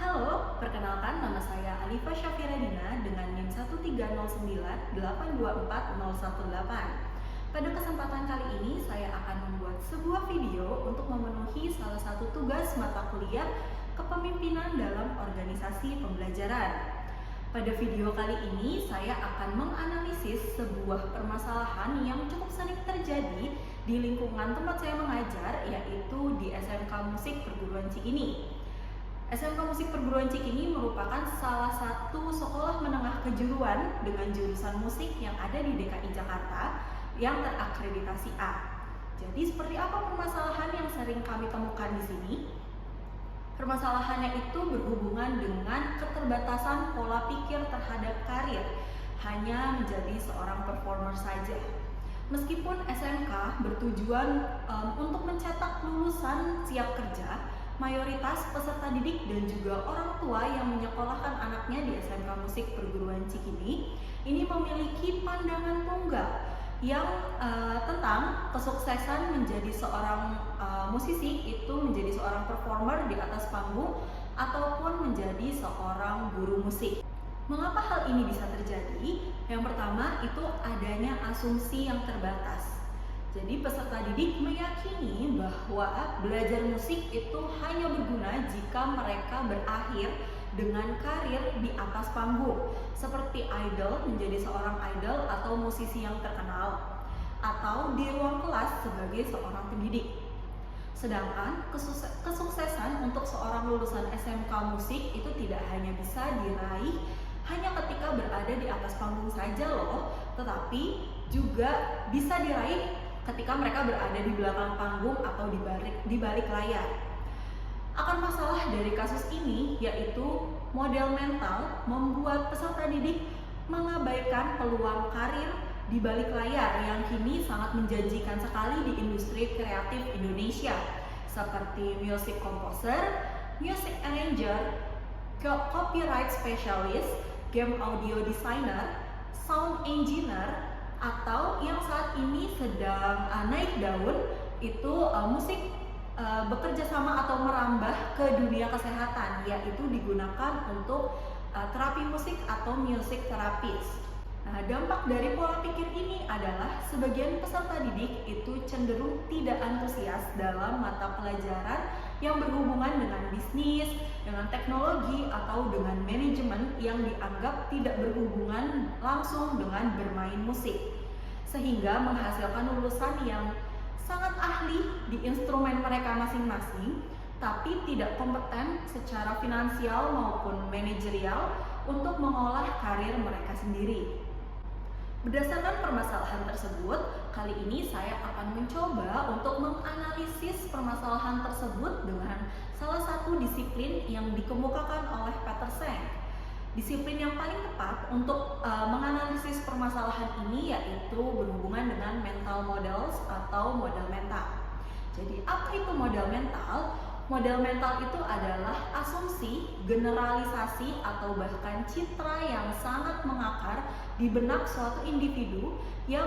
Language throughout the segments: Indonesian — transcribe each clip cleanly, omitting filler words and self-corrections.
Halo, perkenalkan nama saya Alifa Syafiradina dengan NIM 13098240118. Pada kesempatan kali ini saya akan membuat sebuah video untuk memenuhi salah satu tugas mata kuliah kepemimpinan dalam organisasi pembelajaran. Pada video kali ini saya akan menganalisis sebuah permasalahan yang cukup sering terjadi di lingkungan tempat saya mengajar, yaitu di SMK Musik Perguruan Cikini. SMK Musik Perguruan Cikini merupakan salah satu sekolah menengah kejuruan dengan jurusan musik yang ada di DKI Jakarta yang terakreditasi A. Jadi seperti apa permasalahan yang sering kami temukan di sini? Permasalahannya itu berhubungan dengan keterbatasan pola pikir terhadap karir, hanya menjadi seorang performer saja. Meskipun SMK bertujuan untuk mencetak lulusan siap kerja, mayoritas peserta didik dan juga orang tua yang menyekolahkan anaknya di SMK Musik Perguruan Cikini ini memiliki pandangan tunggal yang tentang kesuksesan menjadi seorang musisi itu menjadi seorang performer di atas panggung ataupun menjadi seorang guru musik. Mengapa hal ini bisa terjadi? Yang pertama itu adanya asumsi yang terbatas. Jadi peserta didik meyakini bahwa belajar musik itu hanya berguna jika mereka berakhir dengan karir di atas panggung, seperti idol, menjadi seorang idol atau musisi yang terkenal, atau di ruang kelas sebagai seorang pendidik. Sedangkan kesuksesan untuk seorang lulusan SMK musik itu tidak hanya bisa diraih hanya ketika berada di atas panggung saja loh, tetapi juga bisa diraih ketika mereka berada di belakang panggung atau di balik layar. Akar masalah dari kasus ini yaitu model mental membuat peserta didik mengabaikan peluang karir di balik layar yang kini sangat menjanjikan sekali di industri kreatif Indonesia, seperti music composer, music arranger, copyright specialist, game audio designer, sound engineer, atau yang saat ini sedang naik daun itu musik bekerja sama atau merambah ke dunia kesehatan, yaitu digunakan untuk terapi musik atau music therapist. Nah, dampak dari pola pikir ini adalah sebagian peserta didik itu cenderung tidak antusias dalam mata pelajaran yang berhubungan dengan bisnis, dengan teknologi, atau dengan manajemen yang dianggap tidak berhubungan langsung dengan bermain musik, sehingga menghasilkan lulusan yang sangat ahli di instrumen mereka masing-masing, tapi tidak kompeten secara finansial maupun manajerial untuk mengolah karir mereka sendiri. Berdasarkan permasalahan tersebut, kali ini saya akan mencoba untuk menganalisis permasalahan tersebut dengan salah satu disiplin yang dikemukakan oleh Peter Senge. Disiplin yang paling tepat untuk menganalisis permasalahan ini yaitu berhubungan dengan mental models atau model mental. Jadi apa itu model mental? Model mental itu adalah asumsi, generalisasi, atau bahkan citra yang sangat mengakar di benak suatu individu yang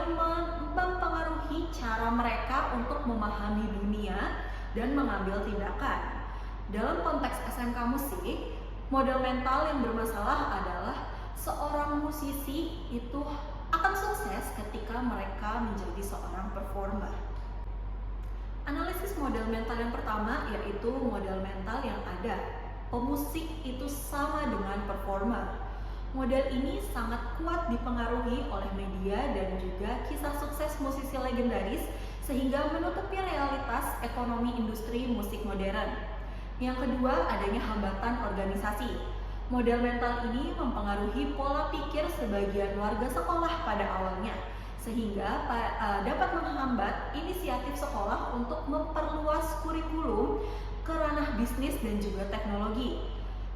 mempengaruhi cara mereka untuk memahami dunia dan mengambil tindakan. Dalam konteks SMK Musik, model mental yang bermasalah adalah seorang musisi itu akan sukses ketika mereka menjadi seorang performer. Analisis model mental yang pertama yaitu model mental yang ada. Pemusik itu sama dengan performer. Model ini sangat kuat dipengaruhi oleh media dan juga kisah sukses musisi legendaris sehingga menutupi realitas ekonomi industri musik modern. Yang kedua, adanya hambatan organisasi. Model mental ini mempengaruhi pola pikir sebagian warga sekolah pada awalnya, sehingga dapat menghambat inisiatif sekolah untuk memperluas kurikulum ke ranah bisnis dan juga teknologi.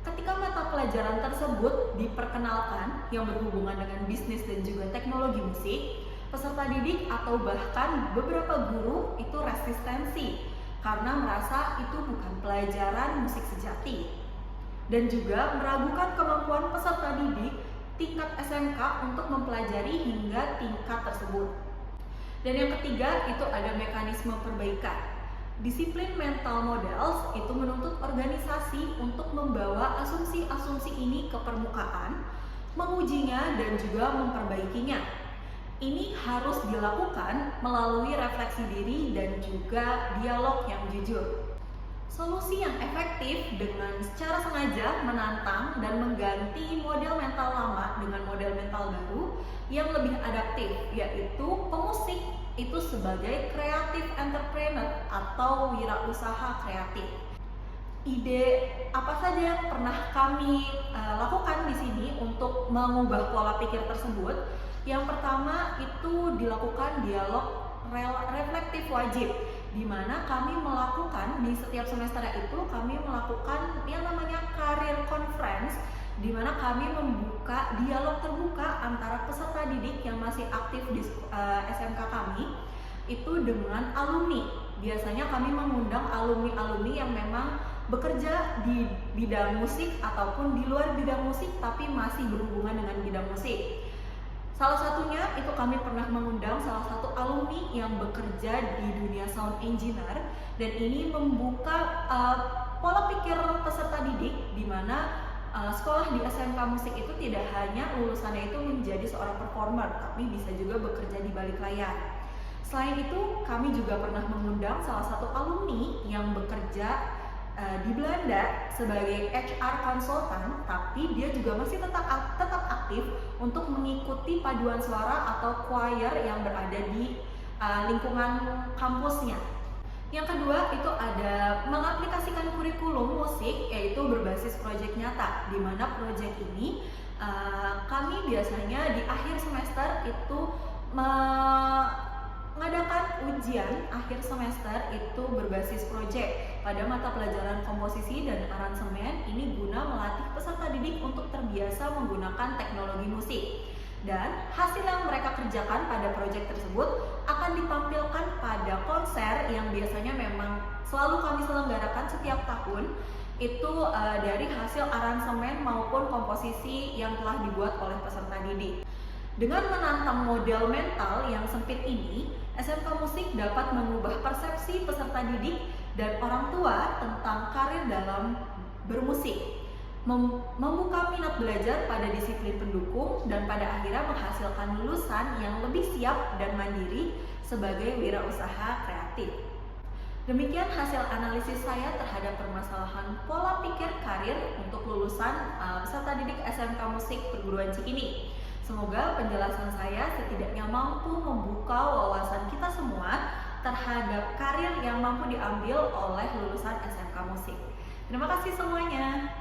Ketika mata pelajaran tersebut diperkenalkan yang berhubungan dengan bisnis dan juga teknologi musik, peserta didik atau bahkan beberapa guru itu resistensi karena merasa itu bukan pelajaran musik sejati, dan juga meragukan kemampuan peserta didik tingkat SMK untuk mempelajari hingga tingkat tersebut. Dan yang ketiga itu ada mekanisme perbaikan. Disiplin mental models itu menuntut organisasi untuk membawa asumsi-asumsi ini ke permukaan, mengujinya dan juga memperbaikinya. Ini harus dilakukan melalui refleksi diri dan juga dialog yang jujur. Solusi yang efektif dengan secara sengaja menantang dan mengganti model mental lama dengan model mental baru yang lebih adaptif, yaitu pemusik itu sebagai creative entrepreneur atau wirausaha kreatif. Ide apa saja yang pernah kami lakukan di sini untuk mengubah pola pikir tersebut? Yang pertama itu dilakukan dialog reflektif wajib, di mana kami melakukan di setiap semester itu kami melakukan yang namanya career conference, di mana kami membuka dialog terbuka antara peserta didik yang masih aktif di SMK kami itu dengan alumni. Biasanya kami mengundang alumni-alumni yang memang bekerja di bidang musik ataupun di luar bidang musik tapi masih berhubungan dengan bidang musik. Salah satunya itu kami pernah mengundang salah satu alumni yang bekerja di dunia sound engineer, dan ini membuka pola pikir peserta didik di mana sekolah di SMK musik itu tidak hanya lulusannya itu menjadi seorang performer, tapi bisa juga bekerja di balik layar. Selain itu, kami juga pernah mengundang salah satu alumni yang bekerja di Belanda sebagai HR konsultan, tapi dia juga masih tetap aktif untuk mengikuti paduan suara atau choir yang berada di lingkungan kampusnya. Yang kedua itu ada mengaplikasikan kurikulum musik, yaitu berbasis proyek nyata, di mana proyek ini kami biasanya di akhir semester itu mengadakan ujian akhir semester itu berbasis proyek pada mata pelajaran komposisi dan aransemen. Ini guna melatih peserta didik untuk terbiasa menggunakan teknologi musik, dan hasil yang mereka kerjakan pada proyek tersebut akan ditampilkan pada konser yang biasanya memang selalu kami selenggarakan setiap tahun, itu dari hasil aransemen maupun komposisi yang telah dibuat oleh peserta didik. Dengan menantang model mental yang sempit ini, SMK Musik dapat mengubah persepsi peserta didik dan orang tua tentang karir dalam bermusik, membuka minat belajar pada disiplin pendukung, dan pada akhirnya menghasilkan lulusan yang lebih siap dan mandiri sebagai wirausaha kreatif. Demikian hasil analisis saya terhadap permasalahan pola pikir karir untuk lulusan peserta didik SMK Musik Perguruan Cikini. Semoga penjelasan saya setidaknya mampu membuka wawasan kita semua terhadap karir yang mampu diambil oleh lulusan SMK Musik. Terima kasih semuanya.